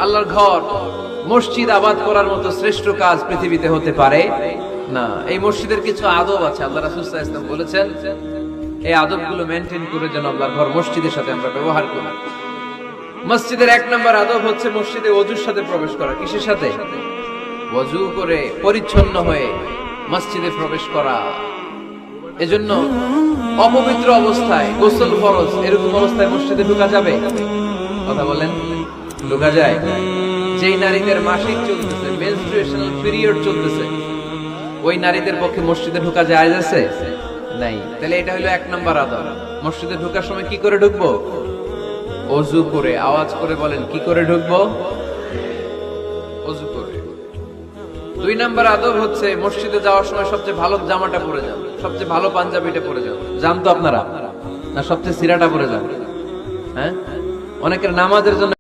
আল্লাহর ঘর মসজিদ আবাদ করার মতো শ্রেষ্ঠ কাজ পৃথিবীতে হতে পারে না। এই মসজিদের কিছু আদব আছে, আল্লাহ রাসূল সাল্লাল্লাহু আলাইহি ওয়াসাল্লাম বলেছেন এই আদবগুলো মেনটেন করে যেন আল্লাহর ঘর মসজিদের সাথে আমরা ব্যবহার করি। মসজিদের এক নম্বর আদব হচ্ছে মসজিদে ওযুর সাথে প্রবেশ করা। কিসের সাথে? ওযু করে পরিচ্ছন্ন হয়ে মসজিদে প্রবেশ করা। এজন্য অপবিত্র অবস্থায় গোসল ফরজ, এরকম অবস্থায় মসজিদে ঢোকা যাবে? কথা বলেন, ঢোকা যায়? যেই নারীদের মাসিক চলতেছে, মেনস্ট্রুয়েশনাল পিরিয়ড চলতেছে, ওই নারীদের পক্ষে মসজিদে ঢোকা যায় আছে? নাই। তাহলে এটা হলো এক নম্বর আদব। মসজিদে ঢোকার সময় কি করে ঢুকবো? ওযু করে। আওয়াজ করে বলেন, কি করে ঢুকবো? ওযু করে। দুই নম্বর আদব হচ্ছে মসজিদে যাওয়ার সময় সবচেয়ে ভালো জামাটা পরে যান, সবচেয়ে ভালো পাঞ্জাবিটা পরে যান। জান তো আপনারা? না সবচেয়ে সিরাটা পরে যান? হ্যাঁ, অনেকের নামাজের জন্য